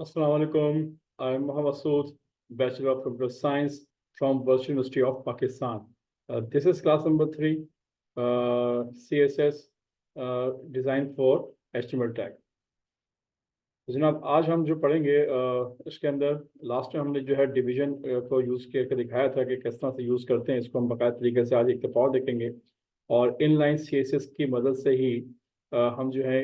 Assalamu alaikum. I'm Mohammad Sood, Bachelor of Computer Science from Virtual University of Pakistan. This is class number 3, CSS Design for HTML Tag. तो जनाब आज हम जो पढ़ेंगे इसके अंदर लास्ट में हमने जो है डिवीजन को यूज़ करके दिखाया था कि किस तरह से यूज़ करते हैं। इसको हम बाकायदा तरीके से आज एक दफ़ा और देखेंगे और इनलाइन CSS की मदद से ही हम जो है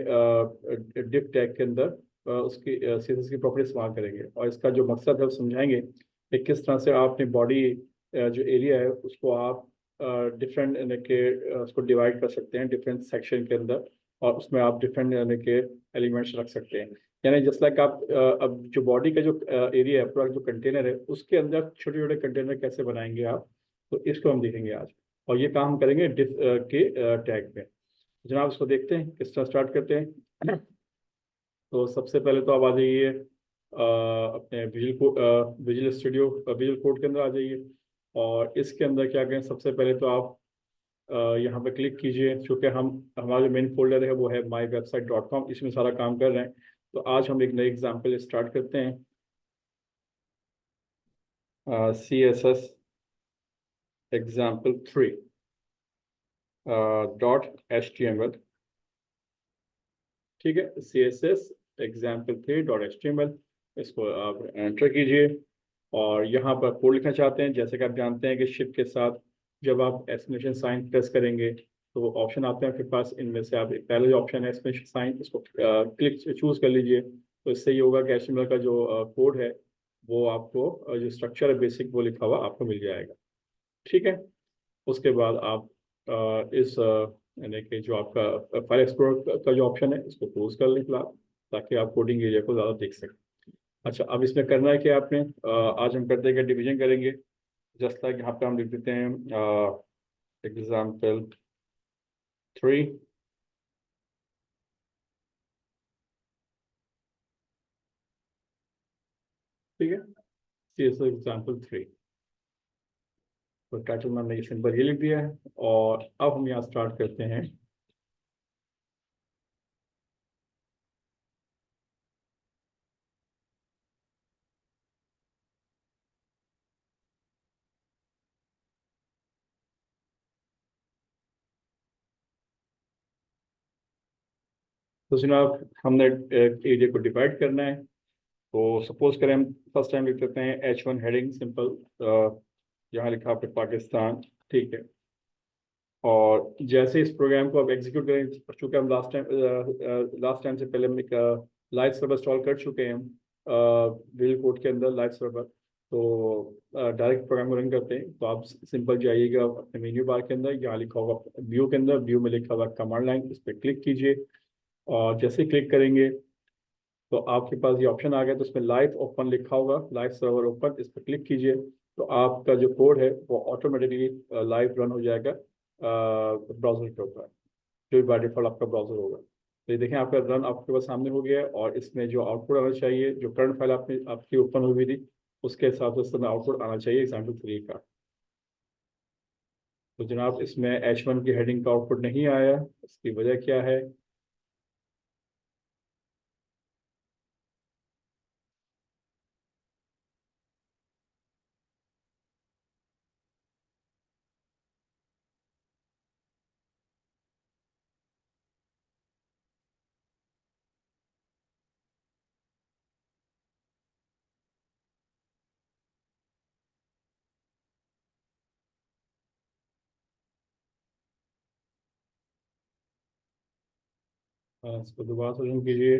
डिव टैग के अंदर उसकी CSS की प्रॉपर्टी इस्तेमाल करेंगे और इसका जो मकसद है वो समझाएंगे कि किस तरह से आप अपनी बॉडी जो एरिया है उसको आप डिफरेंट यानी कि उसको डिवाइड कर सकते हैं डिफरेंट सेक्शन के अंदर और उसमें आप डिफरेंट यानी कि एलिमेंट्स रख सकते हैं। यानी जस्ट लाइक आप अब जो बॉडी का जो एरिया है पूरा जो कंटेनर है उसके अंदर छोटे छोटे कंटेनर कैसे बनाएंगे आप, तो इसको हम देखेंगे आज और ये काम हम करेंगे डिफ के टैग में। जनाब इसको देखते हैं किस तरह स्टार्ट करते हैं। तो सबसे पहले तो आप आ जाइए अपने विजुअल स्टूडियो विजुअल कोड के अंदर आ जाइए और इसके अंदर क्या करें, सबसे पहले तो आप यहाँ पे क्लिक कीजिए। चूँकि हमारा जो मेन फोल्डर है वो है mywebsite.com, इसमें सारा काम कर रहे हैं। तो आज हम एक नई एग्जाम्पल स्टार्ट करते हैं CSS example 3 .html। ठीक है, CSS example 3 .html, इसको आप एंटर कीजिए और यहाँ पर कोड लिखना चाहते हैं। जैसे कि आप जानते हैं कि शिफ्ट के साथ जब आप एक्सक्लेमेशन साइन प्रेस करेंगे तो ऑप्शन आते हैं आपके पास। इनमें से आप पहले जो ऑप्शन है एक्सक्लेमेशन साइन, इसको क्लिक चूज कर लीजिए। तो इससे ये होगा कि HTML का जो कोड है वो आपको जो स्ट्रक्चर है बेसिक वो लिखा हुआ आपको मिल जाएगा। ठीक है, उसके बाद आप इस यानी कि जो आपका फाइल एक्सप्लोरर का जो ऑप्शन है इसको क्लोज कर लें फिलहाल, ताकि आप कोडिंग एरिया को ज़्यादा देख सकें। अच्छा, अब इसमें करना है कि आपने आज हम करते हैं कि डिवीजन करेंगे। जस्ट लाइक यहाँ पे हम लिख देते हैं एग्जाम्पल 3। ठीक है, CSS एग्जाम्पल 3। तो टाइटल में हमने ये सिंपल ये लिख दिया है और अब हम यहाँ स्टार्ट करते हैं। तो जनाब हमने एरिया को डिवाइड करना है। तो सपोज करें हम फर्स्ट टाइम लिख देते हैं H1 हेडिंग सिंपल, यहाँ लिखा आपने पाकिस्तान। ठीक है, और जैसे इस प्रोग्राम को आप एग्जीक्यूट करें, चूँकि हम लास्ट टाइम से पहले हम एक लाइव सर्वर इंस्टॉल कर चुके हैं विजुअल कोड के अंदर लाइव सर्वर। तो डायरेक्ट प्रोग्राम को रन करते हैं। तो आप सिंपल जाइएगा अपने मेन्यू बार के अंदर, यहाँ लिखा होगा व्यू के अंदर, व्यू में लिखा हुआ कमांड लाइन, इस पर क्लिक कीजिए और जैसे क्लिक करेंगे तो आपके पास ये ऑप्शन आ गया। तो उसमें लाइव ओपन लिखा होगा, लाइव सर्वर ओपन, इस पर क्लिक कीजिए तो आपका जो कोड है वो ऑटोमेटिकली लाइव रन हो जाएगा ब्राउजर के ऊपर, जो बाय डिफॉल्ट आपका ब्राउजर होगा। तो ये देखें आपका रन आपके पास सामने हो गया है और इसमें जो आउटपुट आना चाहिए, जो करंट फाइल आपकी ओपन हुई थी उसके हिसाब से इसमें आउटपुट आना चाहिए एग्जाम्पल 3 का। तो जनाब इसमें H1 की हेडिंग का आउटपुट नहीं आया, इसकी वजह क्या है? इसको दोबारा से रन कीजिए।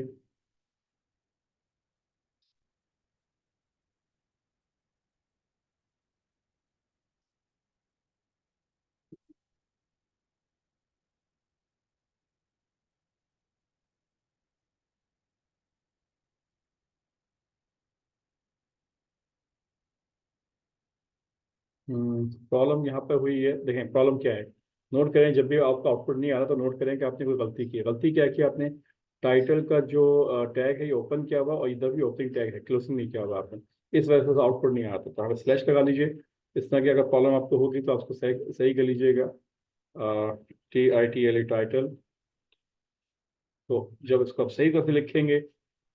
प्रॉब्लम यहाँ पे हुई है। देखें प्रॉब्लम क्या है, नोट करें जब भी आपका आउटपुट नहीं आ रहा तो नोट करें कि आपने कोई गलती की है। गलती क्या की आपने, टाइटल का जो टैग है ये ओपन किया हुआ और इधर भी ओपनिंग टैग है, क्लोजिंग नहीं किया हुआ आपने, इस वजह से आउटपुट नहीं आता। तो आप स्लैश लगा लीजिए। इस तरह की अगर प्रॉब्लम आपको होगी तो आपको सही सही कर लीजिएगा, TITLE टाइटल। तो जब इसको आप सही तरह से लिखेंगे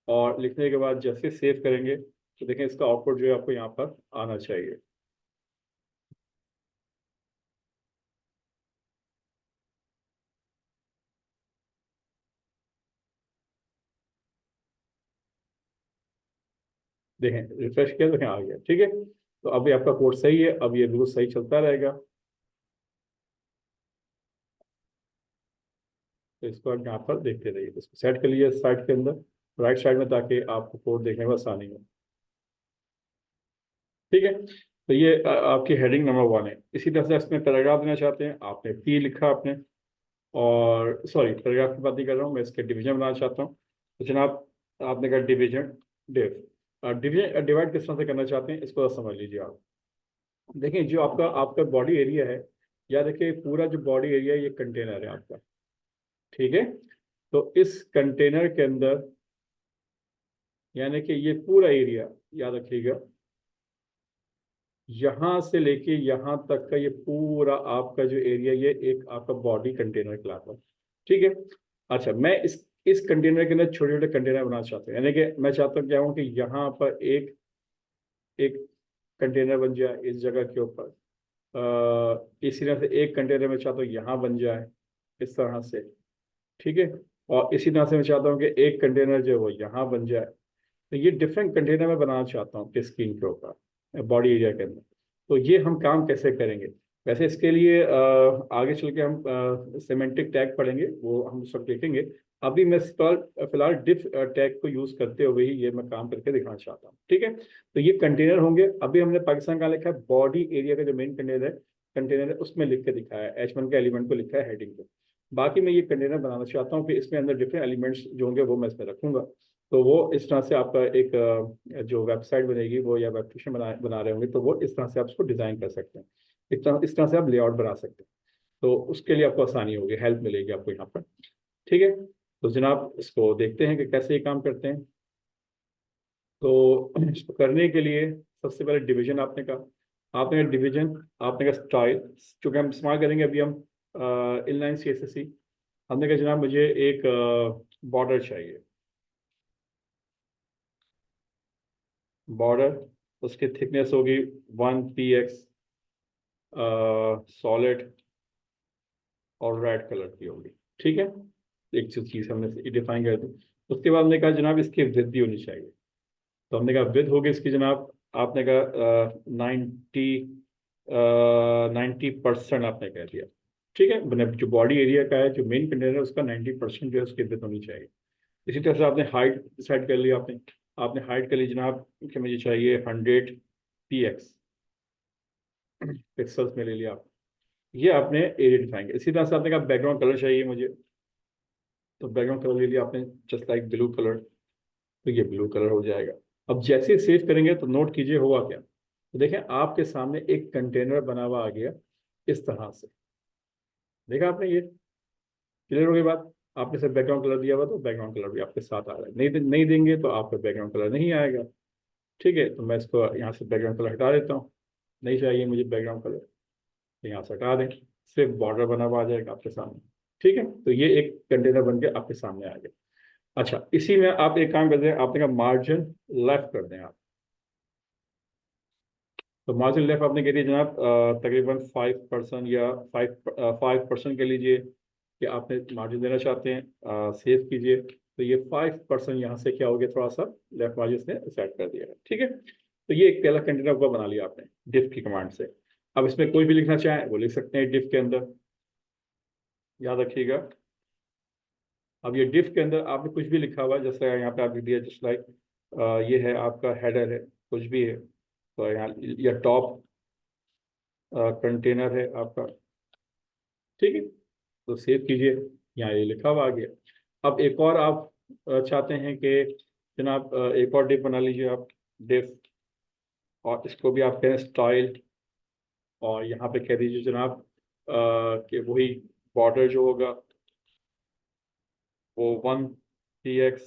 और लिखने के बाद जैसे सेव करेंगे तो देखें इसका आउटपुट जो है आपको यहाँ पर आना चाहिए। देखें रिफ्रेश किया, देखें आ गया, ठीक है। तो अभी आपका कोड सही है, अब ये बिल्कुल सही चलता रहेगा। तो इसको आप यहाँ पर देखते रहिए, इसको सेट कर लीजिए साइड के अंदर, राइट साइड में, ताकि आपको कोड देखने में आसानी हो। ठीक है, तो ये आपकी हेडिंग नंबर 1 है। इसी तरह से इसमें पैराग्राफ देना चाहते हैं, आपने पी लिखा आपने, और सॉरी पैराग्राफ की बात नहीं कर रहा हूँ मैं, इसके डिवीजन बनाना चाहता हूँ। तो जनाब आपने कहा डिवीजन डिव, डिवीजन डिवाइड किस तरह से करना चाहते हैं इसको समझ लीजिए आप। देखिए जो आपका आपका बॉडी एरिया है, या देखिए पूरा जो बॉडी एरिया है ये कंटेनर है आपका, ठीक है। तो इस कंटेनर के अंदर, यानी कि ये पूरा एरिया, याद रखिएगा, यहाँ से लेके यहाँ तक का ये पूरा आपका जो एरिया, ये एक आपका बॉडी कंटेनर कहलाता है, ठीक है। अच्छा, मैं इस कंटेनर के अंदर छोटे छोटे कंटेनर बनाना चाहता हूँ, यानी कि मैं चाहता हूँ क्या हूँ कि यहाँ पर एक एक कंटेनर बन जाए इस जगह के ऊपर, इसी तरह से एक कंटेनर मैं चाहता हूँ यहाँ बन जाए इस तरह से, ठीक है। और इसी तरह से मैं चाहता हूँ कि एक कंटेनर जो है वो यहाँ बन जाए। तो ये डिफरेंट कंटेनर मैं बनाना चाहता हूँ आपके स्क्रीन के ऊपर बॉडी एरिया के अंदर। तो ये हम काम कैसे करेंगे? वैसे इसके लिए आगे चल के हम सिमेंटिक टैग पढ़ेंगे, वो हम सब देखेंगे। अभी मैं फिलहाल डिफ टैग को यूज करते हुए ही ये मैं काम करके दिखाना चाहता हूँ, ठीक है। तो ये कंटेनर होंगे। अभी हमने पाकिस्तान का लिखा है, बॉडी एरिया का जो मेन कंटेनर है उसमें लिख के दिखाया है, H1 के एलिमेंट को लिखा है हेडिंग पे। बाकी मैं ये कंटेनर बनाना चाहता हूँ कि इसमें अंदर डिफरेंट एलिमेंट्स जो होंगे वो मैं इसमें रखूंगा। तो वो इस तरह से आपका एक जो वेबसाइट बनेगी वो, या वेब एप्लीकेशन बना रहे होंगे, तो वो इस तरह से आप उसको डिज़ाइन कर सकते हैं। इस तरह से आप लेआउट बना सकते हैं। तो उसके लिए आपको आसानी होगी, हेल्प मिलेगी आपको यहाँ पर, ठीक है। तो जनाब इसको देखते हैं कि कैसे ये काम करते हैं। तो इसको करने के लिए सबसे पहले डिवीजन आपने कहा डिवीजन, आपने कहा स्टाइल, चूँकि हम इस्तेमाल करेंगे अभी हम इनलाइन CSS। हमने कहा जनाब मुझे एक बॉर्डर चाहिए, बॉर्डर, उसकी थिकनेस होगी 1 px, सॉलिड और रेड कलर की होगी, ठीक है। एक चीज हमने डिफाइन कर दी। उसके बाद हमने कहा जनाब इसकी विड्थ भी होनी चाहिए। तो हमने कहा विड्थ होगी इसकी जनाब, आपने कहा 90% आपने कह दिया, ठीक है। मतलब जो बॉडी एरिया का है, जो मेन कंटेनर है, उसका 90% जो है उसकी विड्थ होनी चाहिए। इसी तरह से आपने हाइट डिसाइड कर लिया, आपने हाइट कर ली जनाब कि मुझे चाहिए 100 px, पिक्सल्स में ले लिया आप। ये आपने एरिया डिफाइन किया। इसी तरह से आपने कहा बैकग्राउंड कलर चाहिए मुझे, तो बैकग्राउंड कलर ले लिया आपने, जस्ट लाइक ब्लू कलर, तो ये ब्लू कलर हो जाएगा। अब जैसे ही सेव करेंगे तो नोट कीजिए हुआ क्या, तो देखें आपके सामने एक कंटेनर बना हुआ आ गया इस तरह से। देखा आपने, ये क्लियर हो गई बात। आपने सिर्फ बैकग्राउंड कलर दिया हुआ तो बैकग्राउंड कलर भी आपके साथ आ रहा है, नहीं देंगे तो आपका बैकग्राउंड कलर नहीं आएगा, ठीक है। तो मैं इसको यहाँ से बैकग्राउंड कलर हटा देता हूँ, नहीं चाहिए मुझे बैकग्राउंड कलर, तो यहाँ से हटा दें, सिर्फ बॉर्डर बना हुआ आ जाएगा आपके सामने, ठीक है। तो ये एक कंटेनर बन के आपके सामने आ गया। अच्छा, इसी में आप एक काम करते हैं, आपने कहा मार्जिन लेफ्ट कर दें आप। तो मार्जिन लेफ्ट आपने कह दिया जनाब तकरीबन 5% या 5% के लीजिए कि आपने मार्जिन देना चाहते हैं, सेव कीजिए। तो ये 5% यहाँ से क्या हो गया, थोड़ा सा लेफ्ट मार्जिन ने सेट कर दिया है, ठीक है। तो ये एक पहला कंटेनर को बना लिया आपने डिफ की कमांड से। अब इसमें कोई भी लिखना चाहें वो लिख सकते हैं डिफ के अंदर, याद रखिएगा। अब ये डिफ के अंदर आपने कुछ भी लिखा हुआ है, जैसे यहाँ पे आप लिख दिया जस्ट लाइक ये है आपका हेडर है, कुछ भी है, तो यहाँ या टॉप कंटेनर है आपका, ठीक है। तो सेव कीजिए, यहाँ ये लिखा हुआ आ गया। अब एक और आप चाहते हैं कि जनाब एक और डिफ बना लीजिए आप, डिफ, और इसको भी आप कहें स्टाइल, और यहाँ पे कह दीजिए जनाब कि वही बॉर्डर जो होगा वो 1 px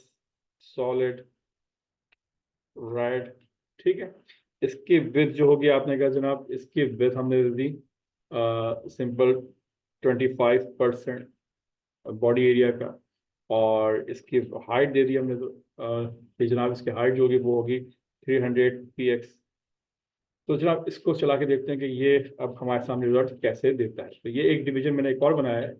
सॉलिड रेड, ठीक है। इसकी विड्थ जो होगी आपने कहा जनाब इसकी विड्थ हमने दे दी सिंपल 25% बॉडी एरिया का। और इसकी हाइट दे दी हमने, तो ये जनाब इसकी हाइट जो होगी वो होगी 300 px। तो जनाब इसको चला के देखते हैं कि ये अब हमारे सामने रिजल्ट कैसे देता है। तो ये एक डिवीजन मैंने एक और बनाया है,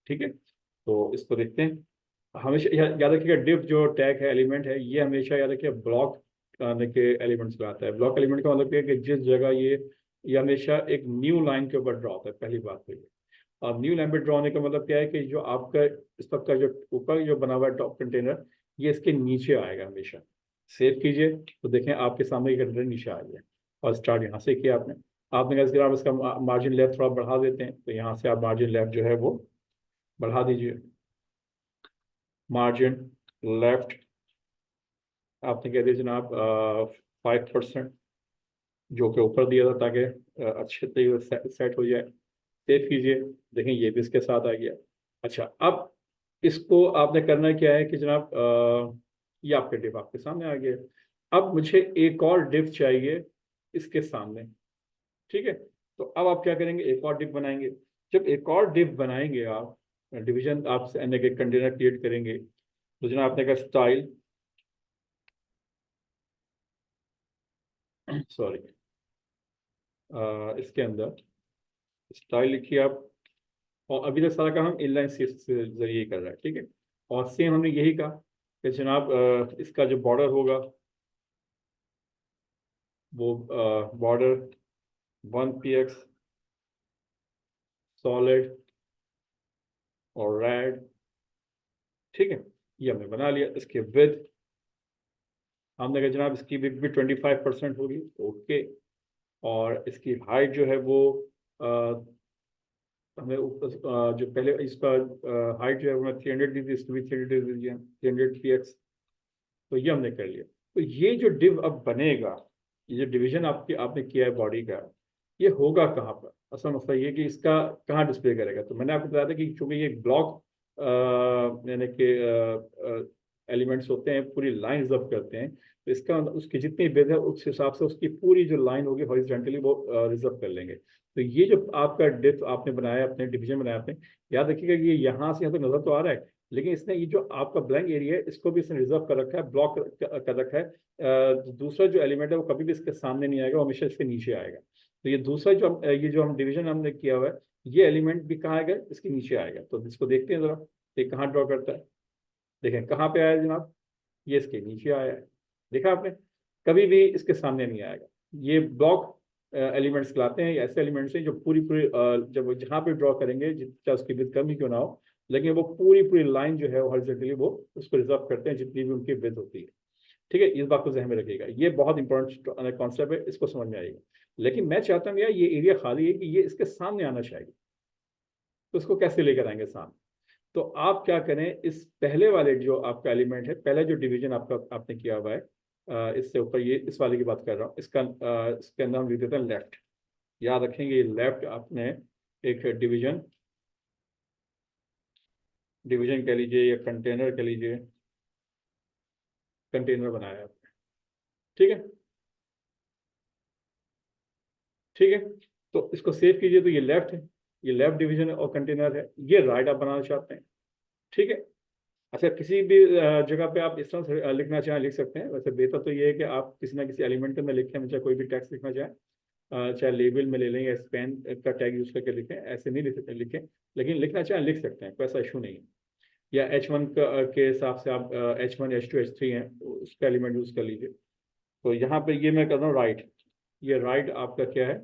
ठीक है। तो इसको देखते हैं। हमेशा याद रखिएगा, डिव जो टैग है, एलिमेंट है, ये हमेशा याद रखिए ब्लॉक के एलिमेंट्स पे आता है। ब्लॉक एलिमेंट का मतलब ये है कि जिस जगह ये हमेशा एक न्यू लाइन के ऊपर ड्रॉ होता है, पहली बात तो ये। और न्यू लाइन पे ड्रॉ होने का मतलब क्या है कि जो आपका इस वक्त का जो ऊपर जो बना हुआ है टॉप कंटेनर, ये इसके नीचे आएगा हमेशा। सेव कीजिए तो देखें आपके सामने ये कंटेनर नीचे आ गया, और स्टार्ट यहाँ से किया आपने। आपने कहा आप इसका मार्जिन लेफ्ट थोड़ा बढ़ा देते हैं, तो यहाँ से आप मार्जिन लेफ्ट जो है वो बढ़ा दीजिए। मार्जिन लेफ्ट आपने कह दिया जनाब 5%, जो कि ऊपर दिया था, ताकि अच्छे तरीके से सेट हो जाए। सेव कीजिए, देखें ये भी इसके साथ आ गया। अच्छा, अब इसको आपने करना क्या है कि जनाब ये आपके डिव आपके सामने आ गया। अब मुझे एक और डिव चाहिए इसके सामने, ठीक है। तो अब आप क्या करेंगे, एक और डिव बनाएंगे। जब एक और डिव बनाएंगे आप, डिवीजन आप कंटेनर क्रिएट करेंगे, तो जनाब आपने कहा स्टाइल, सॉरी, इसके अंदर स्टाइल लिखिए आप। और अभी तक सारा काम हम इनलाइन से जरिए कर रहे हैं, ठीक है। और सेम हमने यही कहा कि जनाब इसका जो बॉर्डर होगा वो बॉर्डर 1 px सॉलिड और रेड, ठीक है। ये हमने बना लिया। इसके विद हमने कहा जनाब इसकी विद भी 25% होगी, ओके। और इसकी हाइट जो है वो हमें ऊपर जो पहले इसका हाइट जो है वो मैं 300 दी थी, इसकी भी 300 दी थी, 300 px। तो ये हमने कर लिया। तो ये जो डिव अब बनेगा, ये जो डिवीजन आपने किया है बॉडी का, ये होगा कहाँ पर? असल मसला ये कि इसका कहाँ डिस्प्ले करेगा। तो मैंने आपको बताया था कि चूंकि ये ब्लॉक यानी कि एलिमेंट्स होते हैं, पूरी लाइन रिजर्व करते हैं, तो इसका उसकी जितनी विड्थ है उस हिसाब से उसकी पूरी जो लाइन होगी हॉरिजॉन्टली वो रिजर्व कर लेंगे। तो ये जो आपका डिव आपने बनाया, अपने डिवीजन बनाया आपने, याद रखिएगा ये यहाँ से यहाँ तक नजर तो आ रहा है, लेकिन इसने ये जो आपका ब्लैंक एरिया है इसको भी इसने रिजर्व कर रखा है, ब्लॉक कर रखा है। दूसरा जो एलिमेंट है वो कभी भी इसके सामने नहीं आएगा, वो हमेशा इसके नीचे आएगा। तो ये दूसरा ये जो हम डिवीजन हमने किया हुआ है, ये एलिमेंट भी कहाँ आएगा, इसके नीचे आएगा। तो इसको देखते हैं जरा, ये कहाँ ड्रॉ करता है। देखें कहाँ पे आया है जनाब, ये इसके नीचे आया है। देखा आपने, कभी भी इसके सामने नहीं आएगा। ये ब्लॉक एलिमेंट्स कहलाते हैं, ऐसे एलिमेंट्स हैं जो पूरी पूरी जब जहाँ पे ड्रॉ करेंगे, जितना उसकी विड्थ कम ही क्यों ना हो, लेकिन वो पूरी पूरी लाइन जो है हॉरिजॉन्टली वो उसको रिजर्व करते हैं, जितनी भी उनकी विड्थ होती है, ठीक है। इस बात को जहन में रखिएगा, ये बहुत इंपॉर्टेंट कॉन्सेप्ट है, इसको समझ में आएगा। लेकिन मैं चाहता हूँ यार ये एरिया खाली है कि ये इसके सामने आना चाहिए, तो उसको कैसे लेकर आएंगे सामने? तो आप क्या करें, इस पहले वाले जो आपका एलिमेंट है, पहला जो डिवीजन आपका आपने किया हुआ है, इससे ऊपर ये इस वाले की बात कर रहा हूँ, इसके अंदर हम लिख देते हैं लेफ्ट। याद रखेंगे लेफ्ट आपने एक डिवीजन डिवीजन कह लीजिए या कंटेनर कह लीजिए, कंटेनर बनाया आपने, ठीक है, ठीक है। तो इसको सेव कीजिए। तो ये लेफ्ट है, ये लेफ्ट डिवीजन और कंटेनर है। ये राइट आप बनाना चाहते हैं, ठीक है। अच्छा, किसी भी जगह पे आप इस तरह से लिखना चाहें लिख सकते हैं। वैसे बेहतर तो ये है कि आप किसी ना किसी एलिमेंट के अंदर लिखें, चाहे कोई भी टैक्स लिखना चाहें, चाहे लेबल में ले लें या स्पेन का टैग यूज करके लिखें, ऐसे नहीं लिखें, लेकिन लिखना चाहें लिख सकते हैं, कोई ऐसा इशू नहीं है। या H1 के हिसाब से आप H1 H2 H3 हैं, उसका एलिमेंट यूज कर लीजिए। तो यहाँ पे ये मैं कर रहा हूँ राइट, ये राइट आपका क्या है,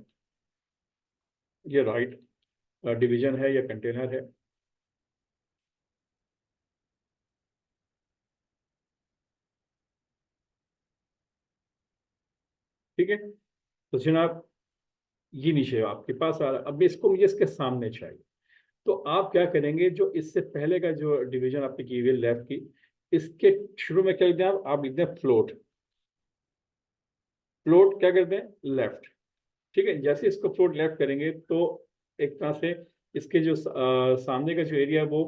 ये राइट डिवीजन है या कंटेनर है, ठीक है। तो जनाब ये नीचे आपके पास आ रहा है। अब इसको मुझे इसके सामने चाहिए। तो आप क्या करेंगे, जो इससे पहले का जो डिवीजन आपने की हुई है लेफ्ट की, इसके शुरू में क्या लिखते हैं आप लिखते हैं फ्लोट। फ्लोट क्या करते हैं, लेफ्ट, ठीक है। जैसे इसको फ्लोट लेफ्ट करेंगे तो एक तरह से इसके जो सामने का जो एरिया है वो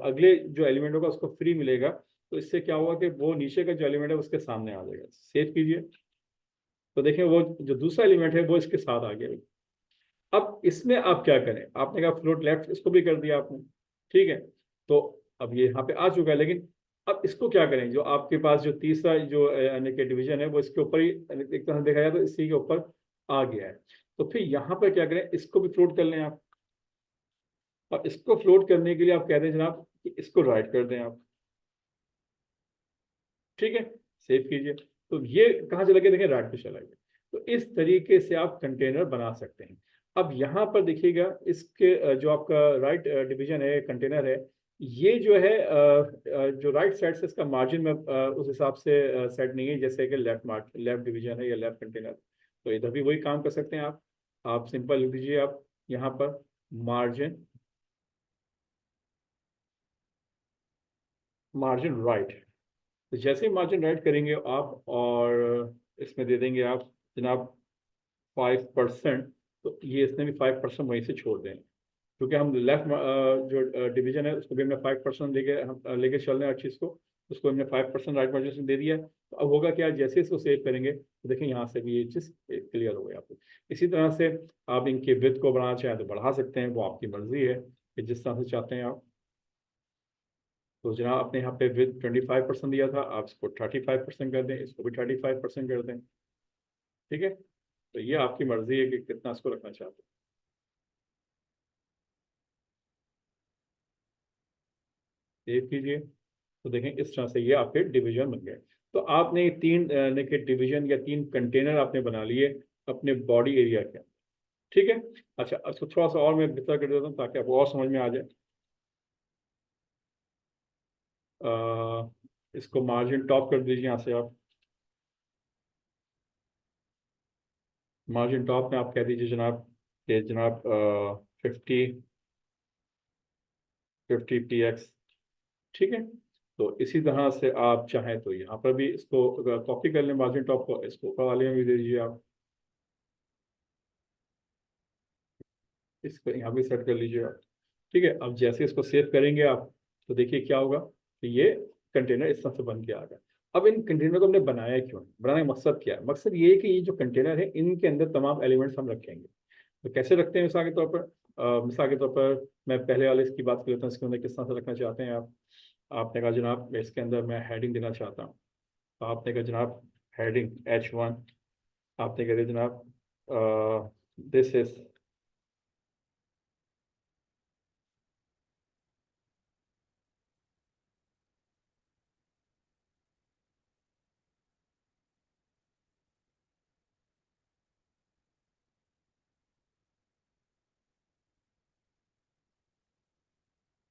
अगले जो एलिमेंट होगा उसको फ्री मिलेगा। तो इससे क्या होगा कि वो नीचे का जो एलिमेंट है उसके सामने आ जाएगा। सेव कीजिए, तो देखें वो जो दूसरा एलिमेंट है वो इसके साथ आ गया। अब इसमें आप क्या करें, आपने कहा फ्लोट लेफ्ट, इसको भी कर दिया आपने, ठीक है। तो अब ये यहाँ पे आ चुका है, लेकिन अब इसको क्या करें, जो आपके पास जो तीसरा जो यानी कि डिवीजन है वो इसके ऊपर ही एक तरह से देखा जाए तो इसी के ऊपर आ गया है। तो फिर यहाँ पर क्या करें, इसको भी फ्लोट कर लें आप। और इसको फ्लोट करने के लिए आप कहते हैं जनाब कि इसको राइट कर दें आप। ठीक है, सेव कीजिए। तो ये कहाँ चला गया, देखिए राइट पे चला गया। तो इस तरीके से आप कंटेनर बना सकते हैं। अब यहाँ पर देखिएगा, इसके जो आपका राइट डिवीजन है, कंटेनर है, ये जो है जो राइट साइड से इसका मार्जिन में उस हिसाब से सेट नहीं है जैसे कि लेफ्ट डिवीजन है या लेफ्ट कंटेनर। तो इधर भी वही काम कर सकते हैं आप सिंपल लिख दीजिए आप यहाँ पर मार्जिन, मार्जिन राइट। तो जैसे ही मार्जिन राइट करेंगे आप और इसमें दे देंगे आप जनाब 5%। तो ये इसने भी 5% वहीं से छोड़ दें, क्योंकि हम लेफ्ट जो डिवीजन है उसको भी हमने 5% लेके हम लेके चल रहे हैं हर चीज़ को। उसको हमने 5% राइट मार्जिन दे दिया है। तो अब होगा क्या, जैसे इसको सेव करेंगे तो देखें यहाँ से भी ये चीज़ क्लियर हो गई आपको। इसी तरह से आप इनके विड्थ को बढ़ाना चाहें तो बढ़ा सकते हैं, वो आपकी मर्जी है कि जिस तरह से चाहते हैं आप। तो जनाब आपने यहाँ पे विद 25% दिया था, आप इसको 35% कर दें, इसको भी 35% कर दें। ठीक है, तो ये आपकी मर्जी है कि कितना इसको रखना चाहते हैं। सेव कीजिए। तो देखें इस तरह से ये आपके डिवीजन बन गए। तो आपने तीन के डिवीजन या तीन कंटेनर आपने बना लिए अपने बॉडी एरिया के। ठीक है। अच्छा, इसको थोड़ा सा और मैं बेहतर कर देता हूँ ताकि आपको और समझ में आ जाए। इसको मार्जिन टॉप कर दीजिए यहाँ से आप। मार्जिन टॉप में आप कह दीजिए जनाब कि जनाब 50 50 px। ठीक है। तो इसी तरह से आप चाहें तो यहाँ पर भी इसको कॉपी कर लें मार्जिन टॉप को, इसको ऊपर वाले में भी दे दीजिए आप। इसको यहाँ भी सेट कर लीजिए आप। ठीक है। अब जैसे इसको सेव करेंगे आप तो देखिए क्या होगा कि ये कंटेनर इस तरह से बन के आ गया। अब इन कंटेनर को हमने बनाया क्यों, बनाने का मकसद क्या है, मकसद ये है कि ये जो कंटेनर है इनके अंदर तमाम एलिमेंट्स हम रखेंगे। तो कैसे रखते हैं, मिसाल के तौर पर मिसाल के तौर पर मैं पहले वाले इसकी बात कर लेता हूँ, इसके अंदर किस तरह से रखना चाहते हैं आप। आपने कहा जनाब मैं इसके अंदर मैं हेडिंग देना चाहता हूँ। तो आपने कहा जनाब हेडिंग H1। आपने कह दिया जनाब दिस इज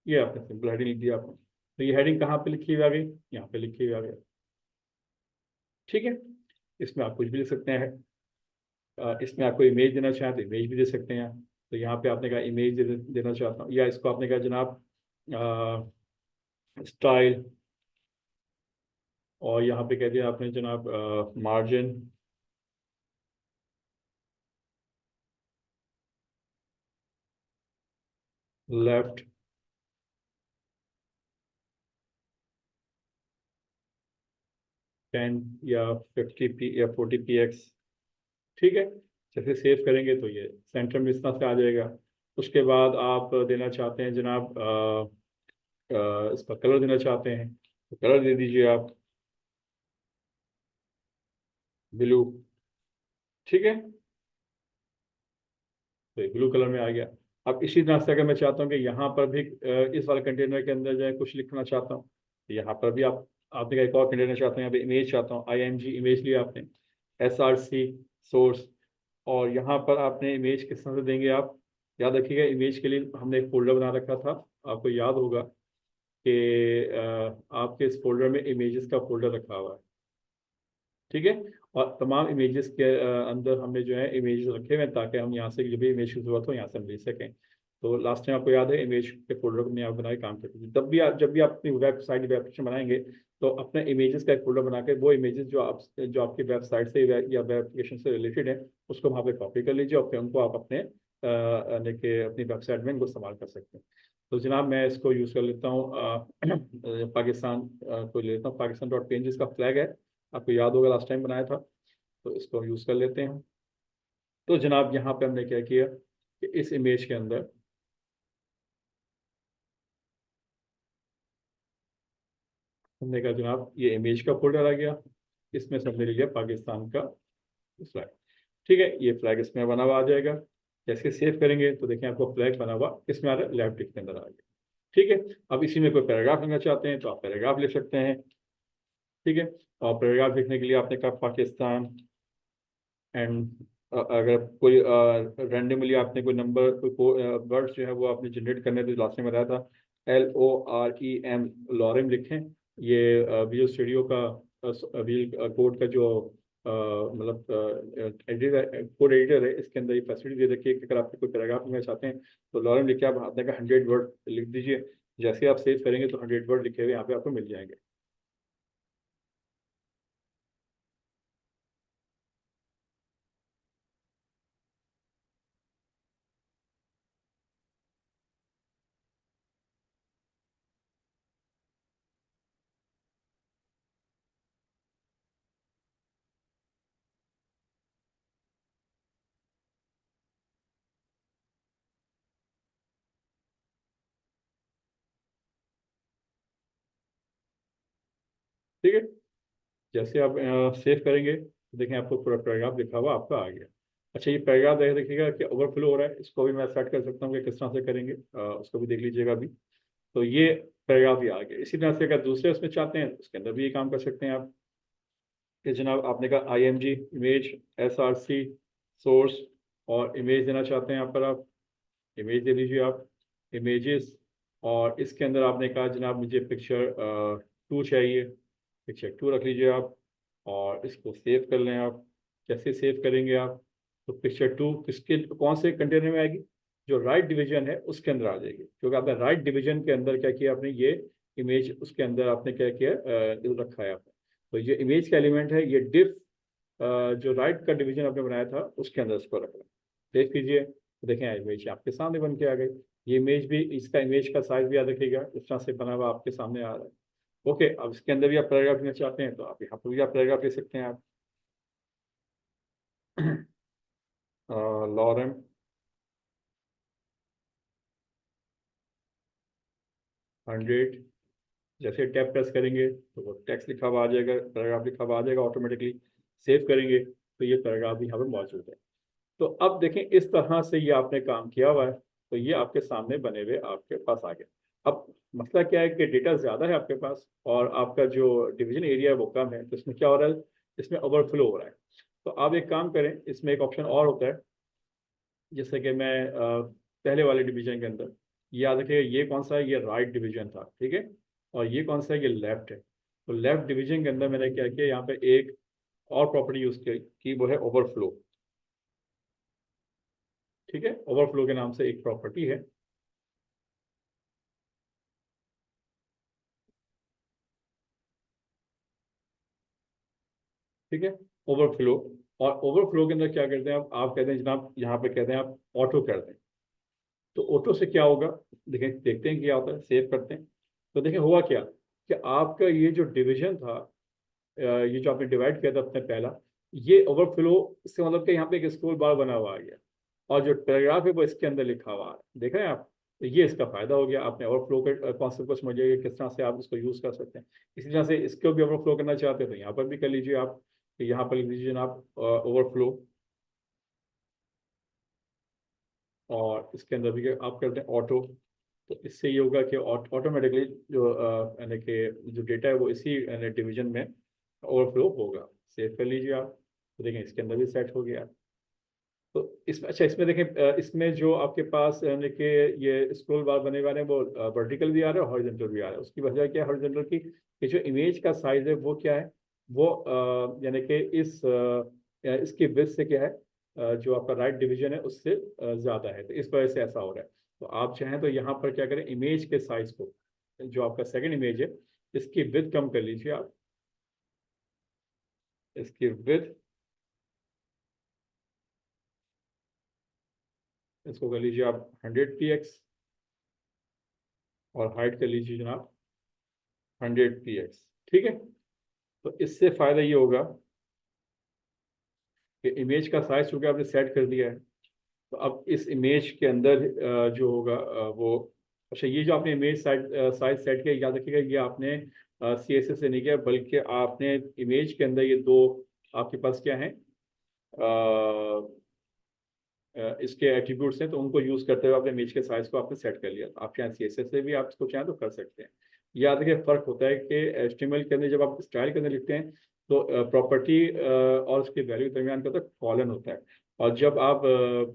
ये आपने सिंपल हेडिंग लिख दिया आपने। तो ये हेडिंग कहाँ पे लिखी हुई आ गई, यहाँ पे लिखी हुई आ गई। ठीक है। इसमें आप कुछ भी लिख सकते हैं। इसमें आपको इमेज देना चाहें तो इमेज भी दे सकते हैं। तो यहाँ पे आपने कहा इमेज देना चाहता हूँ, या इसको आपने कहा जनाब स्टाइल, और यहाँ पे कह दिया आपने जनाब मार्जिन लेफ्ट 10 या 50 p या 40 px। ठीक है। जैसे सेव करेंगे तो ये सेंटर में इस तरह से आ जाएगा। उसके बाद आप देना चाहते हैं जनाब इसका कलर देना चाहते हैं तो कलर दे दीजिए आप ब्लू। ठीक है। तो ब्लू कलर में आ गया। अब इसी तरह से अगर मैं चाहता हूँ कि यहाँ पर भी इस वाले कंटेनर के अंदर जो है कुछ लिखना चाहता हूँ तो यहाँ पर भी आप आपने कहा एक और कंटेनर चाहता हूँ, यहाँ पे इमेज चाहता हूँ, IMG इमेज लिया आपने, SRC सोर्स। और यहाँ पर आपने इमेज किस तरह से देंगे आप, याद रखिएगा इमेज के लिए हमने एक फोल्डर बना रखा था। आपको याद होगा कि आपके इस फोल्डर में इमेजेस का फोल्डर रखा हुआ है। ठीक है। और तमाम इमेजेस के अंदर हमने जो है इमेजेस रखे हुए हैं ताकि हम यहाँ से जब भी इमेज की जरूरत हो यहाँ से हम ले सकें। तो लास्ट टाइम आपको याद है इमेज के फोल्डर को आप बनाए काम करते थे। जब भी आप अपनी वेबसाइट या एप्लीकेशन बनाएंगे तो अपने इमेजेस का एक फोल्डर बना के वो इमेजेस जो आपकी वेबसाइट से या वेब एप्लीकेशन से रिलेटेड है उसको वहाँ पे कॉपी कर लीजिए और फिर उनको आप अपने अपनी वेबसाइट में इनको इस्तेमाल कर सकते हैं। तो जनाब मैं इसको यूज़ कर लेता हूँ पाकिस्तान को ले लेता हूँ, Pakistan.png जिसका फ्लैग है, आपको याद होगा लास्ट टाइम बनाया था। तो इसको हम यूज़ कर लेते हैं। तो जनाब यहाँ पे हमने क्या किया कि इस इमेज के अंदर हमने कहा जनाब ये इमेज का फोल्डर आ गया, इसमें से हमने ले लिया पाकिस्तान का फ्लैग। ठीक है, ये फ्लैग इसमें बना हुआ आ जाएगा। जैसे सेव करेंगे तो देखें आपको फ्लैग बना हुआ इसमें आ रहा है, लेफ्ट टिक के अंदर आ गया। ठीक है, अब इसी में कोई पैराग्राफ लिखना चाहते हैं तो आप पैराग्राफ लिख सकते हैं। ठीक है, और पैराग्राफ लिखने के लिए आपने कहा पाकिस्तान एंड अगर कोई रैंडमली आपने कोई नंबर कोई वर्ड जो है वो आपने जनरेट करने तो लास्ट में बताया था LOREM लॉरेम लिखें। ये विजुअल स्टूडियो का विजुअल कोड का जो मतलब एडिटर कोड एडिटर है, इसके अंदर ये फैसिलिटी दे रखी है कि अगर आप कोई पैराग्राफ लिखना चाहते हैं तो लॉरेम लिखे आप आपने का 100 वर्ड लिख दीजिए। जैसे आप सेव करेंगे तो 100 वर्ड लिखे हुए यहाँ पे आपको मिल जाएंगे। ठीक है, जैसे आप सेव करेंगे तो देखें आपको पूरा पैराग्राफ लिखा हुआ आपका आ गया। अच्छा, ये पैराग्राफ देखिएगा कि ओवरफ्लो हो रहा है, इसको भी मैं सेट कर सकता हूँ कि किस तरह से करेंगे, उसको भी देख लीजिएगा अभी। तो ये पैराग्राफ भी आ गया। इसी तरह से अगर दूसरे उसमें चाहते हैं उसके अंदर भी ये काम कर सकते हैं आप कि जनाब आपने कहा IMG इमेज SRC सोर्स और इमेज देना चाहते हैं यहाँ पर आप इमेज दे दीजिए आप इमेजेस। और इसके अंदर आपने कहा जनाब मुझे पिक्चर 2 चाहिए, पिक्चर 2 रख लीजिए आप और इसको सेव कर लें आप। कैसे सेव करेंगे आप, तो पिक्चर 2 किसके कौन से कंटेनर में आएगी, जो राइट डिवीजन है उसके अंदर आ जाएगी, क्योंकि आपने राइट डिवीजन के अंदर क्या किया आपने ये इमेज उसके अंदर आपने क्या किया रखा है आपने। तो ये इमेज का एलिमेंट है, ये डिफ जो राइट का डिवीजन आपने बनाया था उसके अंदर इसको रखना। देख लीजिए तो देखें इमेज आपके सामने बन के आ गई। ये इमेज भी इसका इमेज का साइज भी याद रखिएगा इस तरह से बना हुआ आपके सामने आ रहा है। ओके, अब इसके अंदर भी आप पैराग्राफ लिखना चाहते हैं तो आप यहाँ पर भी आप पैराग्राफ लिख सकते हैं आप लॉरेम 100 जैसे टैब प्रेस करेंगे तो वो टेक्स्ट लिखा हुआ आ जाएगा, पैराग्राफ लिखा हुआ आ जाएगा ऑटोमेटिकली। सेव करेंगे तो ये पैराग्राफ भी यहाँ पर मौजूद है। तो अब देखें इस तरह से ये आपने काम किया हुआ है, तो ये आपके सामने बने हुए आपके पास आ गया। अब मसला क्या है कि डेटा ज़्यादा है आपके पास और आपका जो डिवीजन एरिया है वो कम है, तो इसमें क्या हो रहा है, इसमें ओवरफ्लो हो रहा है। तो आप एक काम करें, इसमें एक ऑप्शन और होता है, जैसे कि मैं पहले वाले डिवीजन के अंदर याद रखिएगा ये कौन सा है, ये राइट डिवीजन था। ठीक है, और ये कौन सा है, ये लेफ्ट है। तो लेफ्ट डिवीजन के अंदर मैंने क्या किया, यहाँ पे एक और प्रॉपर्टी यूज की वो है ओवरफ्लो। ठीक है, ओवरफ्लो के नाम से एक प्रॉपर्टी है। ठीक है, ओवरफ्लो। और ओवरफ्लो के अंदर क्या करते हैं आप कहते हैं जनाब यहाँ पे कहते हैं आप ऑटो कर दें। तो ऑटो से क्या होगा, देखें देखते हैं क्या होता है, सेव करते हैं। तो देखें हुआ क्या कि आपका ये जो डिवीजन था ये जो आपने डिवाइड किया था अपने पहला, ये ओवरफ्लो से मतलब कि यहाँ पे एक स्क्रॉल बार बना हुआ आ गया और जो पैराग्राफ है वो इसके अंदर लिखा हुआ है, देख रहे हैं आप। तो ये इसका फायदा हो गया, आपने ओवरफ्लो के कॉन्सेप्ट को समझिए कि किस तरह से आप इसको यूज कर सकते हैं। इसी तरह से इसको भी ओवरफ्लो करना चाहते हैं तो यहाँ पर भी कर लीजिए आप। तो यहाँ पर लिख दीजिए आप ओवरफ्लो और इसके अंदर भी आप करते हैं ऑटो। तो इससे ये होगा कि ऑटोमेटिकली जो यानी कि जो डेटा है वो इसी डिवीजन में ओवरफ्लो होगा। सेव कर लीजिए आप, तो देखें इसके अंदर भी सेट हो गया। तो इसमें अच्छा इसमें देखें इसमें जो आपके पास यानी कि ये स्क्रॉल बार बने वाले हैं वो वर्टिकल भी आ रहा है और हॉरिजॉन्टल भी आ रहा है। उसकी वजह क्या है हॉरिजॉन्टल की, कि जो इमेज का साइज है वो क्या है, वो यानी कि इसकी विड्थ से क्या है जो आपका राइट डिवीजन है उससे ज़्यादा है, तो इस वजह से ऐसा हो रहा है। तो आप चाहें तो यहाँ पर क्या करें, इमेज के साइज को, जो आपका सेकेंड इमेज है इसकी विड्थ कम कर लीजिए आप। इसकी विड्थ इसको कर लीजिए आप 100 px और हाइट कर लीजिए जनाब 100 px। ठीक है, तो इससे फ़ायदा ये होगा कि इमेज का साइज चूँकि आपने सेट कर दिया है, तो अब इस इमेज के अंदर जो होगा वो अच्छा ये जो आपने इमेज साइज सेट किया याद रखिएगा ये आपने CSS से नहीं किया, बल्कि आपने इमेज के अंदर ये दो आपके पास क्या है, इसके एट्रीब्यूट्स हैं, तो उनको यूज करते हुए आपने इमेज के साइज को आपने सेट कर लिया। आप चाहे CSS से भी आप इसको चाहें तो कर सकते हैं। याद रखिए फर्क होता है कि HTML के अंदर जब आप स्टाइल के अंदर लिखते हैं तो प्रॉपर्टी और उसके वैल्यू के दरमियान का तो कॉलन होता है। और जब आप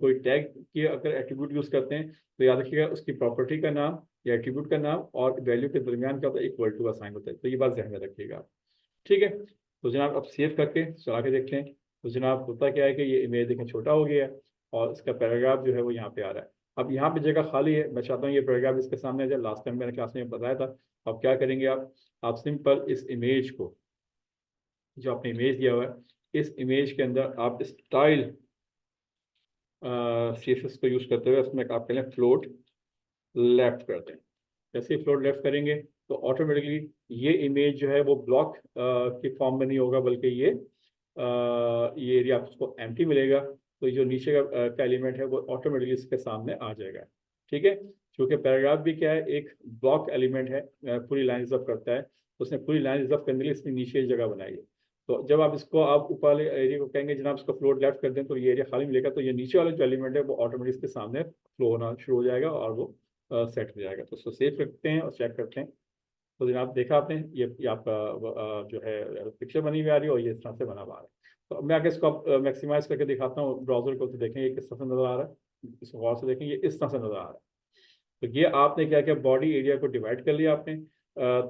कोई टैग की अगर एट्रीब्यूट यूज करते हैं तो याद रखिएगा उसकी प्रॉपर्टी का नाम या एट्रीब्यूट का नाम और वैल्यू के दरमियान का होता है इक्वल टू का साइन होता है। तो ये बात ध्यान में रखिएगा। ठीक है, तो जनाब अब सेव करके चला के देखते हैं। तो जनाब होता क्या है कि ये इमेज देखें छोटा हो गया है और इसका पैराग्राफ जो है वो यहाँ पे आ रहा है। अब यहाँ पे जगह खाली है, मैं चाहता हूँ ये पैराग्राफ इसके सामने आ जाए। लास्ट टाइम मैंने क्लास में बताया था। अब क्या करेंगे आप सिंपल इस इमेज को, जो आपने इमेज दिया हुआ है, इस इमेज के अंदर आप स्टाइल CSS को यूज करते हुए उसमें आप कहें फ्लोट लेफ्ट कर दें। जैसे ही फ्लोट लेफ्ट करेंगे तो ऑटोमेटिकली ये इमेज जो है वो ब्लॉक के फॉर्म में नहीं होगा, बल्कि ये एरिया आपको एम्प्टी मिलेगा। तो जो नीचे का एलिमेंट है वो ऑटोमेटिकली इसके सामने आ जाएगा। ठीक है, क्योंकि पैराग्राफ भी क्या है, एक ब्लॉक एलिमेंट है, पूरी लाइन रिजर्व करता है। उसने पूरी लाइन रिजर्व करने के लिए इसने नीचे जगह बनाई है। तो जब आप इसको आप ऊपर वाले एरिया को कहेंगे जनाब इसको फ्लोट लेफ्ट कर दें, तो ये एरिया खाली मिलेगा। तो ये नीचे वाला जो एलिमेंट है वो ऑटोमेटिक इसके सामने फ्लो होना शुरू हो जाएगा और वो सेट हो जाएगा। तो उसको सेव करते हैं और चेक करते हैं। तो जनाब देखा आपने, ये आपका जो है पिक्चर बनी हुई आ रही है और ये इस तरह से बना हुआ है। तो मैं आगे इसको मैक्सिमाइज करके दिखाता हूँ ब्राउजर को, तो देखें ये किस तरह से नजर आ रहा है। इसको गौर से देखें, ये इस तरह से नजर आ रहा है। तो ये आपने क्या किया, बॉडी एरिया को डिवाइड कर लिया आपने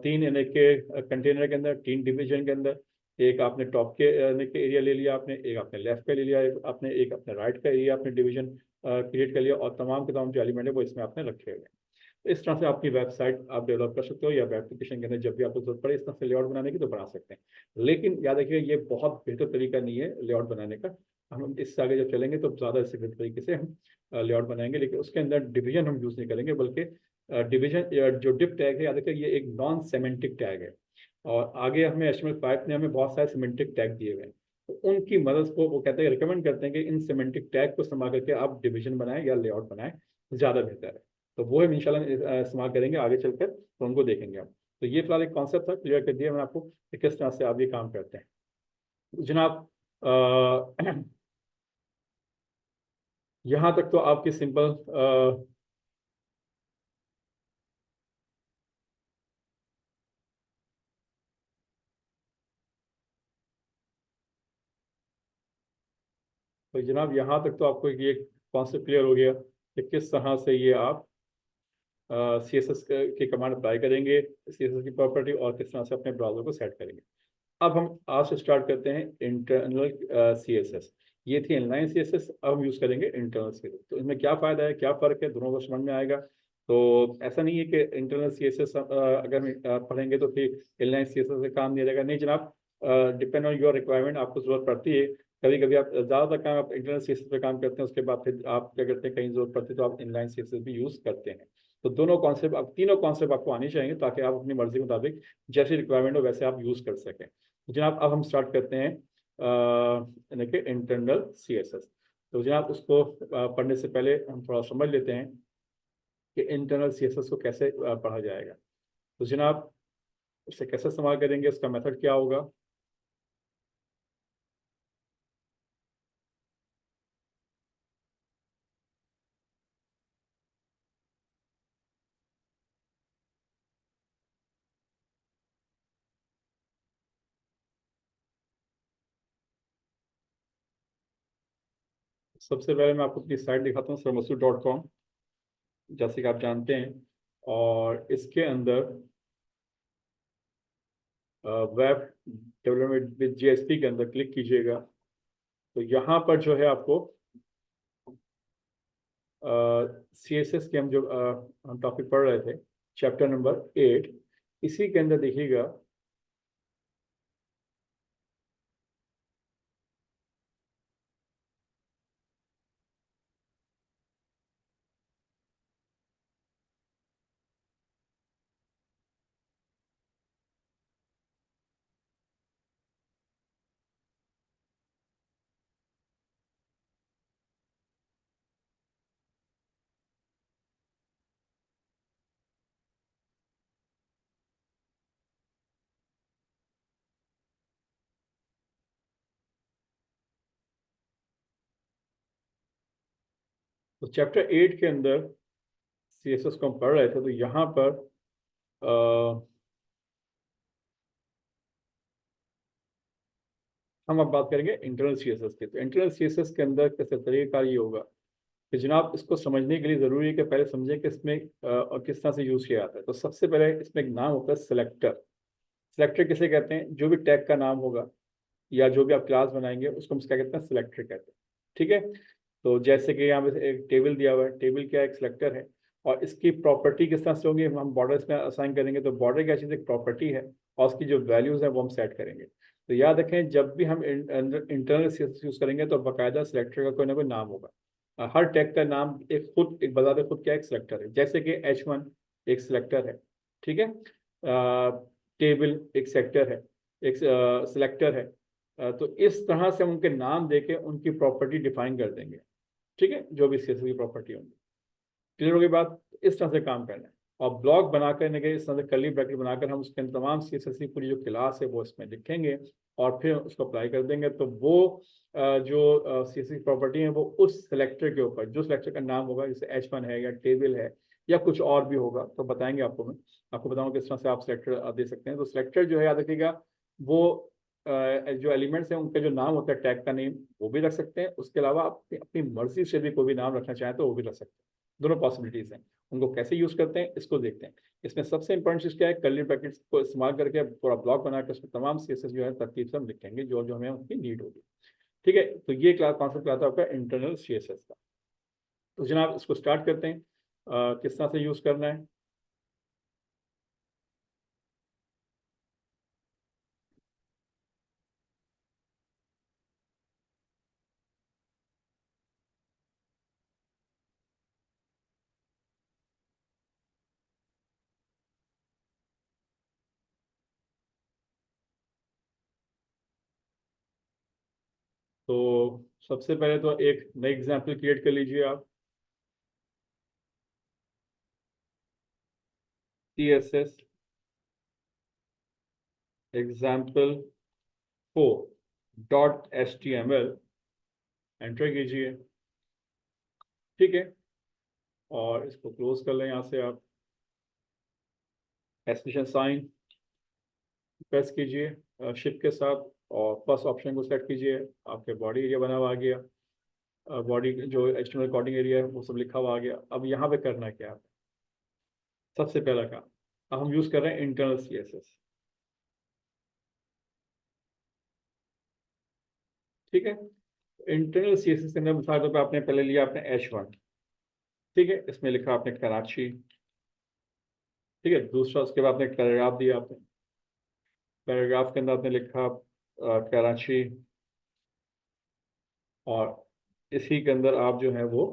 तीन यानी के कंटेनर के अंदर, तीन डिवीजन के अंदर। एक आपने टॉप के यानी के एरिया ले लिया आपने, एक आपने लेफ्ट का ले लिया आपने, एक अपने राइट का एरिया आपने डिवीजन क्रिएट कर लिया, और तमाम के तमाम जो एलिमेंट है वो इसमें आपने रखे हुए हैं। इस तरह से आपकी वेबसाइट आप डेवलप कर सकते हो, या वेब एप्लीकेशन के अंदर जब भी आपको जरूरत पड़े इस तरह से लेआउट बनाने की तो बना सकते हैं। लेकिन याद रखिए ये बहुत बेहतर तरीका नहीं है लेआउट बनाने का। हम इससे आगे जब चलेंगे तो ज़्यादा इससे बेहतर तरीके से हम लेआउट बनाएंगे, लेकिन उसके अंदर डिवीजन हम यूज़ नहीं करेंगे, बल्कि डिवीजन जो डिप टैग है, याद रखिए ये एक नॉन सेमेंटिक टैग है। और आगे हमें HTML5 ने हमें बहुत सारे सिमेंटिक टैग दिए हुए हैं। तो उनकी मदद को वो कहते हैं, रिकमेंड करते हैं कि इन सिमेंटिक टैग को इस्तेमाल करके आप डिवीजन बनाएं या लेआउट बनाएं, ज़्यादा बेहतर है। तो वो हम इंशाल्लाह इस्तेमाल करेंगे आगे चलकर, तो उनको देखेंगे आप। तो ये फिलहाल एक कॉन्सेप्ट था, क्लियर कर दिया मैंने आपको कि किस तरह से आप ये काम करते हैं जनाब। यहाँ तक तो आपकी सिंपल तो जनाब यहाँ तक तो आपको ये कॉन्सेप्ट क्लियर हो गया कि किस तरह से ये आप CSS की कमांड अप्लाई करेंगे, CSS की प्रॉपर्टी, और किस तरह से अपने ब्राउजर को सेट करेंगे। अब हम आज से स्टार्ट करते हैं इंटरनल CSS। ये थी इनलाइन CSS, अब हम यूज़ करेंगे इंटरनल CSS। तो इसमें क्या फ़ायदा है, क्या फ़र्क है, दोनों को समझ में आएगा। तो ऐसा नहीं है कि इंटरनल CSS अगर हम पढ़ेंगे तो फिर इनलाइन CSS से काम नहीं रहेगा, नहीं जनाब। डिपेंड ऑन योर रिक्वायरमेंट, आपको ज़रूरत पड़ती है। कभी कभी आप ज़्यादातर काम आप इंटरनल CSS पे काम करते हैं, उसके बाद फिर आप क्या करते हैं, कहीं ज़रूरत पड़ती है तो आप इनलाइन CSS भी यूज़ करते हैं। तो दोनों कॉन्सेप्ट, आप तीनों कॉन्सेप्ट आपको आने चाहिए ताकि आप अपनी मर्जी के मुताबिक जैसी रिक्वायरमेंट हो वैसे आप यूज़ कर सकें। जनाब अब हम स्टार्ट करते हैं यानी कि इंटरनल CSS। तो जनाब उसको पढ़ने से पहले हम थोड़ा समझ लेते हैं कि इंटरनल CSS को कैसे पढ़ा जाएगा। तो जनाब उसे कैसे इस्तेमाल करेंगे, उसका मेथड क्या होगा। सबसे पहले मैं आपको अपनी साइट दिखाता हूँ, sarmasu.com, जैसे कि आप जानते हैं। और इसके अंदर वेब डेवलपमेंट विद JSP के अंदर क्लिक कीजिएगा। तो यहाँ पर जो है आपको CSS के हम जो हम टॉपिक पढ़ रहे थे, चैप्टर नंबर 8, इसी के अंदर देखिएगा तो चैप्टर 8 के अंदर CSS को हम पढ़ रहे थे, तो यहाँ पर हम अब बात करेंगे इंटरनल CSS की। तो इंटरनल CSS के अंदर कैसे तरीका ये होगा कि जनाब, इसको समझने के लिए ज़रूरी है कि पहले समझें कि इसमें और किस तरह से यूज़ किया जाता है। तो सबसे पहले इसमें एक नाम होता है सिलेक्टर। सिलेक्टर किसे कहते हैं? जो भी टैग का नाम होगा या जो भी आप क्लास बनाएंगे उसको हम क्या कहते हैं? सिलेक्टर कहते हैं। ठीक है। तो जैसे कि यहाँ पे एक टेबल दिया हुआ है, टेबल क्या एक सिलेक्टर है, और इसकी प्रॉपर्टी किस तरह से होंगी, हम बॉर्डर्स में असाइन करेंगे। तो बॉर्डर क्या चीज़, एक प्रॉपर्टी है, और उसकी जो वैल्यूज़ है वो हम सेट करेंगे। तो याद रखें, जब भी हम इंटरनल CSS यूज़ करेंगे तो बाकायदा सिलेक्टर का कोई ना कोई नाम होगा। हर टैग का नाम एक बता खुद क्या एक सिलेक्टर है। जैसे कि H1 एक सिलेक्टर है। ठीक है। टेबल एक सेक्टर है, एक सिलेक्टर है। तो इस तरह से हम उनके नाम देके उनकी प्रॉपर्टी डिफाइन कर देंगे। ठीक है, जो भी CSS की प्रॉपर्टी होंगी। क्लियर होगी बात? इस तरह से काम करना है। और ब्लॉक बनाकर नहीं, इस तरह से कर्ली ब्रैकेट बनाकर हम उसके अंदर तमाम CSS की पूरी जो क्लास है वो इसमें लिखेंगे, और फिर उसको अप्लाई कर देंगे। तो वो जो CSS की प्रॉपर्टी है वो उस सेलेक्टर के ऊपर, जो सिलेक्टर का नाम होगा, जैसे H1 है या टेबल है या कुछ और भी होगा, तो बताएंगे आपको। मैं आपको बताऊंगा किस तरह से आप सिलेक्टर दे सकते हैं। तो सिलेक्टर जो है, याद रखिएगा, वो जो एलिमेंट्स हैं उनका जो नाम होता है, टैग का नेम, वो भी रख सकते हैं। उसके अलावा आप अपनी मर्जी से भी कोई भी नाम रखना चाहें तो वो भी रख सकते हैं। दोनों पॉसिबिलिटीज हैं। उनको कैसे यूज करते हैं इसको देखते हैं। इसमें सबसे इंपॉर्टेंट चीज क्या है? कर्ली ब्रैकेट्स को इस्तेमाल करके पूरा ब्लॉक बनाकर उसमें तमाम CSS जो है तरतीब से हम लिखेंगे, जो जो हमें उनकी नीड होगी। ठीक है। तो ये क्लास कॉन्सेप्ट आता है आपका इंटरनल CSS का। तो जनाब, इसको स्टार्ट करते हैं। किस तरह से यूज करना है। तो सबसे पहले तो एक नई एग्जाम्पल क्रिएट कर लीजिए आप। CSS एग्जाम्पल 4.html एंटर कीजिए। ठीक है। और इसको क्लोज कर लें यहाँ से आप। एक्सटेंशन साइन प्रेस कीजिए शिफ्ट के साथ, और फर्स्ट ऑप्शन को सेलेक्ट कीजिए। आपके बॉडी एरिया बना हुआ आ गया। बॉडी जो HTML कोडिंग एरिया है वो सब लिखा हुआ आ गया। अब यहाँ पे करना क्या है? सबसे पहला काम, अब हम यूज़ कर रहे हैं इंटरनल CSS। ठीक है। इंटरनल CSS के अंदर मिसाल तौर पर आपने पहले लिया आपने H1। ठीक है, इसमें लिखा आपने कराची। ठीक है। दूसरा, उसके बाद आपने पैराग्राफ दिया। आपने पैराग्राफ के अंदर आपने लिखा कराची, और इसी के अंदर आप जो है वो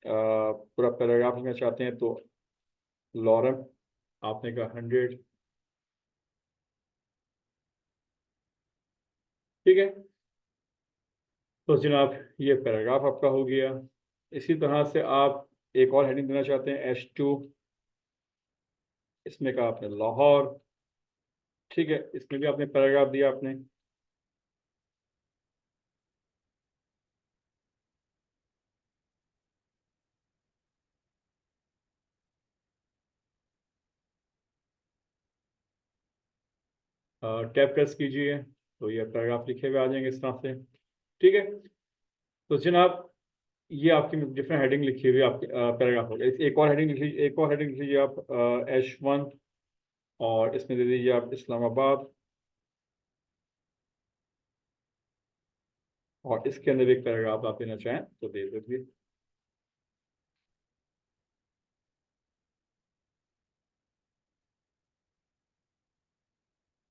पूरा पैराग्राफ लिखना चाहते हैं, तो लॉरम आपने कहा 100। ठीक है। तो जनाब, ये पैराग्राफ आपका हो गया। इसी तरह से आप एक और हेडिंग देना चाहते हैं H2। इसमें कहा आपने लाहौर। ठीक है, इसमें भी आपने पैराग्राफ दिया आपने। टैब प्रेस कीजिए तो ये पैराग्राफ लिखे हुए आ जाएंगे इस तरह से। ठीक है। तो जनाब, ये आपकी डिफरेंट हेडिंग लिखी हुई है आपकी पैराग्राफ हो गया। एक और हेडिंग लिख लीजिए, एक और हेडिंग लिख लीजिए आप H1, और इसमें दे दीजिए आप इस्लामाबाद, और इसके अंदर एक पैराग्राफ आप देना चाहें तो दे दीजिए।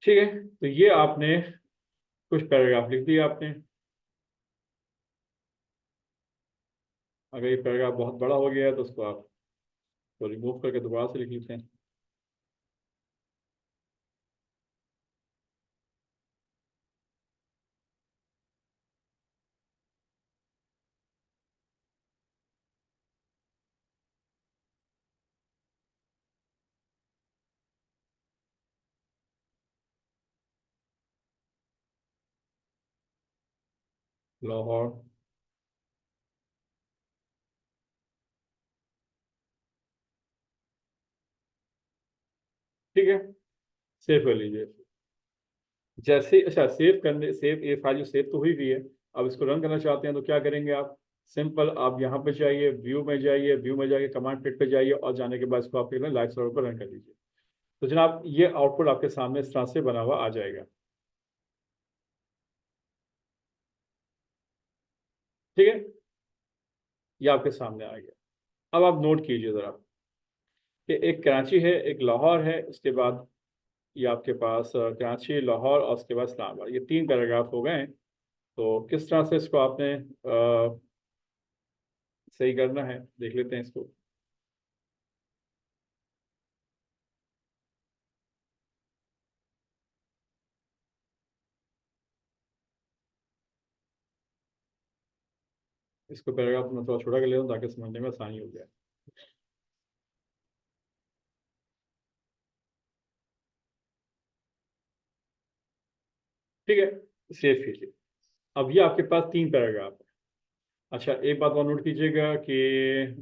ठीक है। तो ये आपने कुछ पैराग्राफ लिख दिए आपने। अगर ये पैराग्राफ बहुत बड़ा हो गया है तो उसको आप तो रिमूव करके दोबारा से लिख लेते हैं। लाहौर। ठीक है, सेव कर लीजिए। जैसे अच्छा सेव, ये फाइल जो सेव तो हुई भी है, अब इसको रन करना चाहते हैं तो क्या करेंगे आप, सिंपल आप यहाँ पे जाइए, व्यू में जाइए, व्यू में जाके कमांड प्लेट पे जाइए और जाने के बाद इसको आप लाइव सर्वर पर रन कर लीजिए। तो जनाब ये आउटपुट आपके सामने इस तरह से बना हुआ आ जाएगा। ठीक है, ये आपके सामने आ गया। अब आप नोट कीजिए जरा कि एक कराची है, एक लाहौर है, उसके बाद ये आपके पास कराची, लाहौर और उसके बाद इस्लामाबाद, ये 3 पैराग्राफ हो गए हैं। तो किस तरह से इसको आपने सही करना है देख लेते हैं इसको। इसको पैराग्राफ मैं थोड़ा छोटा कर लेता हूँ ताकि समझने में आसानी हो जाए। ठीक है, सेव कीजिए। अब ये आपके पास 3 पैराग्राफ है। अच्छा एक बात और नोट कीजिएगा कि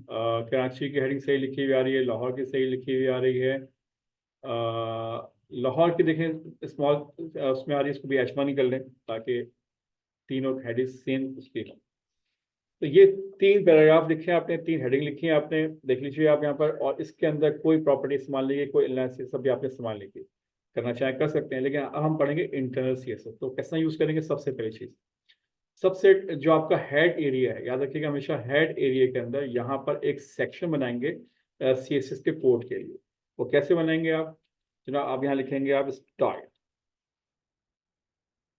कराची की हेडिंग सही लिखी हुई आ रही है, लाहौर की सही लिखी हुई आ रही है। लाहौर की देखें स्मॉल उसमें आ रही है, इसको भी H1 ही कर लें ताकि तीनों हेडिंग सेम उसकी हो। तो ये 3 पैराग्राफ लिखे हैं आपने, 3 हेडिंग लिखी है आपने, देख लीजिए आप यहाँ पर। और इसके अंदर कोई प्रॉपर्टी इस्तेमाल नहीं है, कोई एनालिसिस सब भी आपने इस्तेमाल नहीं की, करना चाहें कर सकते हैं। लेकिन अब हम पढ़ेंगे इंटरनल CSS, तो कैसा यूज करेंगे। सबसे पहली चीज, सबसे जो आपका हेड एरिया है, याद रखिएगा हमेशा हेड एरिया के अंदर यहाँ पर एक सेक्शन बनाएंगे CSS के पोर्ट के लिए। वो कैसे बनाएंगे आप जनाब, आप यहाँ लिखेंगे आप स्टाइल।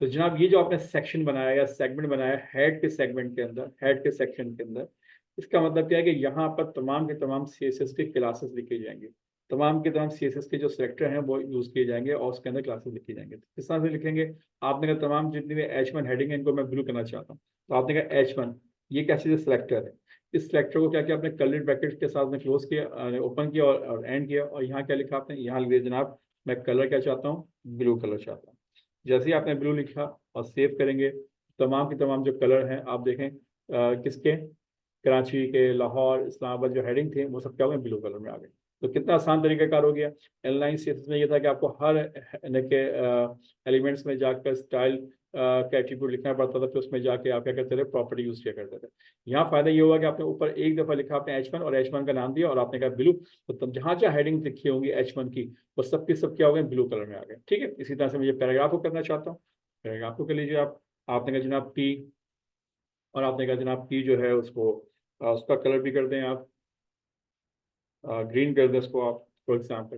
तो जनाब ये जो आपने सेक्शन बनाया या सेगमेंट बनाया हेड के सेगमेंट के अंदर, हेड के सेक्शन के अंदर, इसका मतलब क्या है कि यहाँ पर तमाम के तमाम CSS के क्लासेस लिखे जाएंगे, तमाम के तमाम CSS के जो सेलेक्टर हैं वो यूज किए जाएंगे और उसके अंदर क्लासेस लिखी जाएंगे। तो किस तरह से लिखेंगे, आपने कहा तमाम जितनी भी H1 हेडिंग है इनको मैं ब्लू करना चाहता हूँ, तो आपने कहा H1, ये क्या चीज़ सेलेक्टर है। इस सेलेक्टर को क्या किया आपने, कर्ली ब्रैकेट के साथ में क्लोज किया, ओपन किया और एंड किया, और यहाँ क्या लिखा आपने, यहाँ लिख दिया जनाब मैं कलर क्या चाहता हूँ, ब्लू कलर चाहता हूँ। जैसे ही आपने ब्लू लिखा और सेव करेंगे, तमाम के तमाम जो कलर हैं आप देखें किसके, कराची के, लाहौर, इस्लामाबाद जो हेडिंग थे वो सब क्या हो गए, ब्लू कलर में आ गए। तो कितना आसान तरीकाकार हो गया। इनलाइन CSS में ये था कि आपको हर के एलिमेंट्स में जाकर स्टाइल का एट्रीब्यूट लिखना पड़ता था, फिर उसमें जाके आप क्या करते थे, प्रॉपर्टी यूज किया करते थे। यहाँ फायदा ये हुआ कि आपने ऊपर एक दफा लिखा आपने H1 और H1 का नाम दिया और आपने कहा ब्लू, तो तब जहाँ जहाँ हेडिंग लिखी होंगी H1 की वो सब की सब क्या हो गए, ब्लू कलर में आ गए। ठीक है, इसी तरह से मुझे पैराग्राफ को करना चाहता हूँ, पैराग्राफ को कर लीजिए आप। आपने कहा जनाब P, और आपने कहा जनाब P जो है उसको उसका कलर भी कर दें आप, ग्रीन कर दें उसको आप फॉर एग्जाम्पल।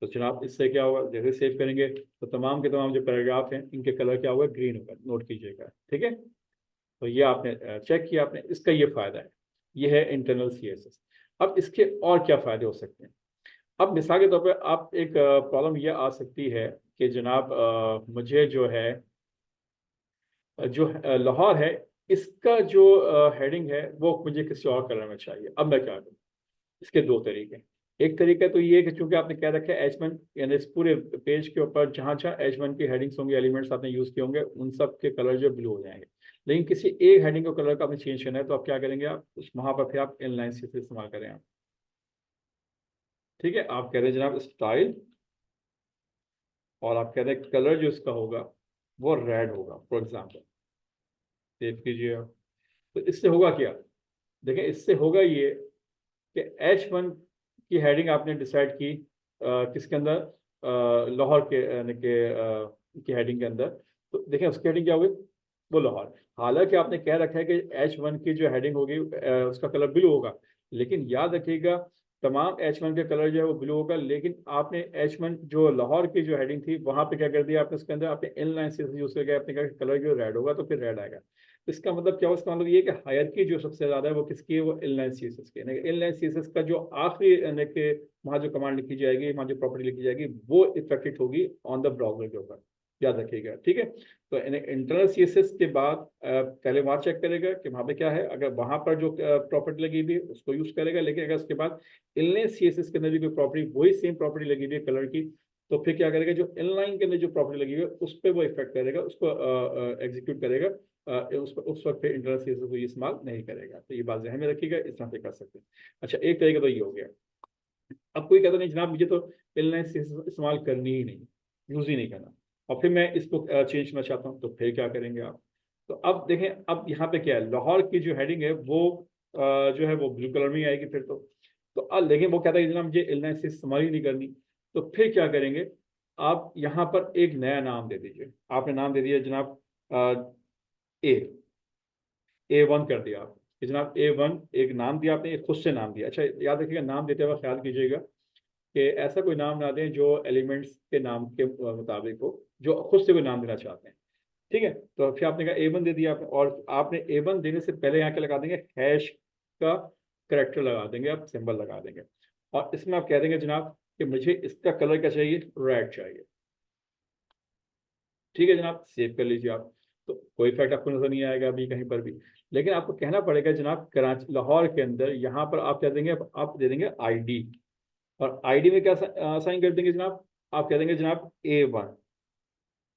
तो जनाब इससे क्या होगा, जैसे सेव करेंगे तो तमाम के तमाम जो पैराग्राफ हैं इनके कलर क्या होगा, ग्रीन होगा, नोट कीजिएगा। ठीक है, तो ये आपने चेक किया आपने, इसका ये फायदा है, ये है इंटरनल CSS। अब इसके और क्या फायदे हो सकते हैं। अब मिसाल के तौर पर आप एक प्रॉब्लम ये आ सकती है कि जनाब मुझे जो है जो लाहौर है इसका जो हेडिंग है वो मुझे किसी और कलर में चाहिए। अब मैं क्या करूँ, इसके 2 तरीके। एक तरीका तो ये है कि चूंकि आपने कह रखा है H1, यानी इस पूरे पेज के ऊपर जहाँ जहाँ H1 की हेडिंग्स होंगे, एलिमेंट्स आपने यूज किए होंगे, उन सब के कलर जो ब्लू हो जाएंगे। लेकिन किसी एक हेडिंग का कलर का आपने चेंज करना है तो आप क्या करेंगे, आप उस वहां पर फिर आप इनलाइन से इस्तेमाल करें आप। ठीक है, आप कह रहे हैं जनाब स्टाइल, और आप कह रहे हैं कलर जो इसका होगा वो रेड होगा फॉर एग्जाम्पल। सेव कीजिए आप। तो इससे होगा क्या, देखें इससे होगा ये कि H1 की हेडिंग आपने डिसाइड की किसके अंदर, लाहौर के की हेडिंग के अंदर। तो देखें उसकी हेडिंग क्या होगी, वो लाहौर। हालांकि आपने कह रखा है कि H1 की जो हेडिंग होगी उसका कलर ब्लू होगा, लेकिन याद रखिएगा तमाम H1 के कलर जो है वो ब्लू होगा, लेकिन आपने H1 जो लाहौर की जो हेडिंग थी वहां पे क्या कर दिया आपने, उसके अंदर आपने इनलाइन से यूज करके आपने कहा कलर जो रेड होगा तो फिर रेड आएगा। तो इसका मतलब क्या हो, इसका मतलब ये कि हायरकी जो सबसे ज्यादा है वो किसकी है, वो इनलाइन CSS की। इनलाइन CSS का जो आखिरी यानी कि वहाँ जो कमांड लिखी जाएगी, वहाँ जो प्रॉपर्टी लिखी जाएगी वो इफेक्टेड होगी ऑन द ब्राउजर के ऊपर, याद रखिएगा। ठीक है, तो इंटरनल CSS के बाद पहले वहाँ चेक करेगा कि वहाँ पे क्या है, अगर वहाँ पर जो प्रॉपर्टी लगी हुई है उसको यूज करेगा। लेकिन अगर उसके बाद इनलाइन CSS के अंदर भी कोई प्रॉपर्टी, वही सेम प्रॉपर्टी लगी हुई है कलर की, तो फिर क्या करेगा, जो इनलाइन के अंदर जो प्रॉपर्टी लगी हुई है उस पर वो इफेक्ट करेगा, उसको एग्जीक्यूट करेगा। उस वक्त पे इंटरनल CSS को ये इस्तेमाल नहीं करेगा। तो ये बात ध्यान में रखिएगा, इस तरह से कर सकते हैं। अच्छा एक तरीका तो ये हो गया। अब कोई कहता नहीं जनाब मुझे तो इललाइन इस्तेमाल करनी ही नहीं, यूज ही नहीं करना, और फिर मैं इसको चेंज करना चाहता हूँ, तो फिर क्या करेंगे आप? तो अब देखें, अब यहाँ पे क्या है, लाहौर की जो हेडिंग है वो जो है वो ब्लू कलर में ही आएगी फिर तो अब लेकिन वो कहता है कि जनाब मुझे इललाइन से इस्तेमाल ही नहीं करनी, तो फिर क्या करेंगे? आप यहाँ पर एक नया नाम दे दीजिए। आपने नाम दे दिया जनाब ए A1 कर दिया आप कि जनाब A1 एक नाम दिया आपने, एक खुद से नाम दिया। अच्छा याद रखिएगा, नाम देते हुए ख्याल कीजिएगा कि ऐसा कोई नाम ना दें जो एलिमेंट्स के नाम के मुताबिक हो, जो खुद से कोई नाम देना चाहते हैं। ठीक है, तो फिर आपने कहा A1 दे दिया आपने, और आपने A1 देने से पहले यहाँ क्या लगा देंगे, हैश का करेक्टर लगा देंगे, आप सिंबल लगा देंगे, और इसमें आप कह देंगे जनाब कि मुझे इसका कलर क्या चाहिए, रेड चाहिए। ठीक है जनाब, सेव कर लीजिए आप। तो कोई इफेक्ट आपको नजर नहीं आएगा अभी कहीं पर भी, लेकिन आपको कहना पड़ेगा जनाब कराची लाहौर के अंदर यहाँ पर आप क्या देंगे, आप दे देंगे आईडी, और आईडी में क्या साइन कर देंगे जनाब, आप कह देंगे जनाब A1,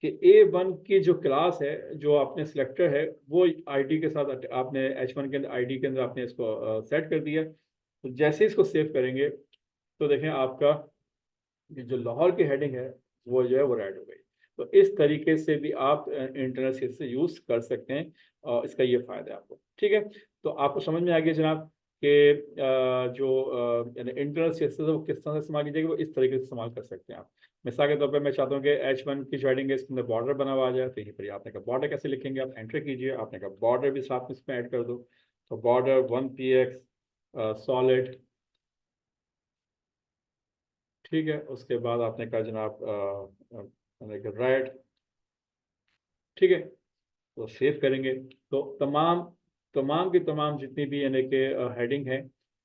कि A1 की जो क्लास है, जो आपने सिलेक्टर है, वो आईडी के साथ आपने H1 के अंदर आईडी के अंदर आपने इसको सेट कर दिया। तो जैसे इसको सेव करेंगे तो देखें आपका ये जो लाहौर की हेडिंग है वो जो है वो रेड हो गई। तो इस तरीके से भी आप इंटरनेट से यूज कर सकते हैं, और इसका ये फायदा है आपको। ठीक है, तो आपको समझ में आ गया जनाब कि जो यानी इंटरनेट से वो किस तरह से इस्तेमाल कीजिएगा, वो इस तरीके से इस्तेमाल कर सकते हैं आप। मिसाल के तौर पर मैं चाहता हूँ कि H1 की जो हेडिंग है इसके अंदर बॉर्डर बना हुआ आ जाए, तो यहीं पर आपने कहा बॉर्डर कैसे लिखेंगे, आप एंटर कीजिए, आपने कहा बॉर्डर भी साथ में इसमें ऐड कर दो, तो बॉर्डर 1px सॉलिड। ठीक है, उसके बाद आपने कहा जनाब रेड। ठीक है, तो सेव करेंगे, तो तमाम तमाम की तमाम जितनी भी यानी कि हेडिंग है,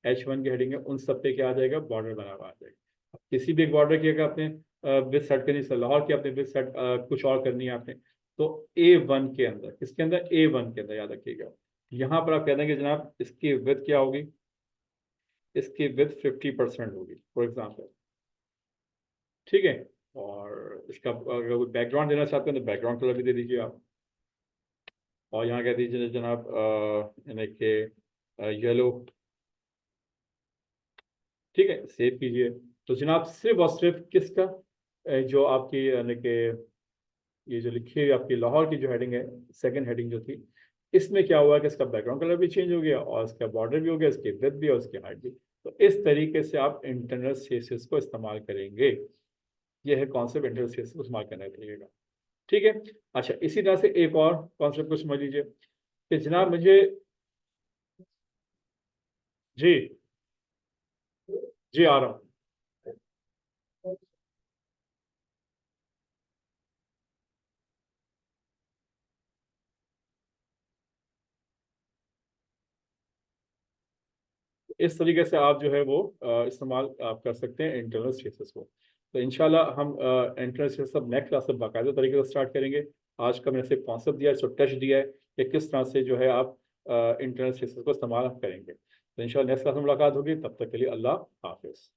H1 की हेडिंग है, उन सब पे क्या आ जाएगा, बॉर्डर बना हुआ आ जाएगा। अब किसी भी एक बॉर्डर की अगर आपने विथ सेट करनी है, लाहौर की आपने विथ सेट कुछ और करनी है आपने, तो A1 के अंदर, किसके अंदर, A1 के अंदर, याद रखिएगा यहाँ पर आप कह देंगे जनाब इसकी विथ क्या होगी, इसकी विथ 50% होगी फॉर एग्जाम्पल। ठीक है, और इसका अगर कोई बैकग्राउंड देना चाहते हैं तो बैकग्राउंड कलर भी दे दीजिए आप, और यहाँ कह दीजिए जनाब यानी कि येलो। ठीक है, सेव कीजिए। तो जनाब सिर्फ और सिर्फ किसका जो आपकी यानी कि ये जो लिखी हुई आपकी लाहौर की जो हेडिंग है, सेकंड हेडिंग जो थी, इसमें क्या हुआ कि इसका बैकग्राउंड कलर भी चेंज हो गया, और इसका बॉर्डर भी हो गया, इसकी विड्थ भी और इसकी हाइट भी। तो इस तरीके से आप इंटरनल सीएसएस को इस्तेमाल करेंगे। ये है कॉन्सेप्ट इंटरनल सीएसएस को इस्तेमाल करने का तरीका। ठीक है, अच्छा इसी तरह से एक और कॉन्सेप्ट को समझ लीजिए कि जनाब मुझे, जी जी आ रहा हूँ। इस तरीके से आप जो है वो इस्तेमाल आप कर सकते हैं इंटरनल स्पेसेस को। तो इंशाल्लाह हम इंटरनल स्पेस सब नेक्स्ट क्लास से बाकायदा तरीके से स्टार्ट करेंगे। आज का मैंने सिर्फ कॉन्सेप्ट दिया है, इसको टच दिया है कि किस तरह से जो है आप इंटरनल स्पेसेस को इस्तेमाल करेंगे। तो इंशाल्लाह नेक्स्ट क्लास में मुलाकात होगी, तब तक के लिए अल्लाह हाफिज़।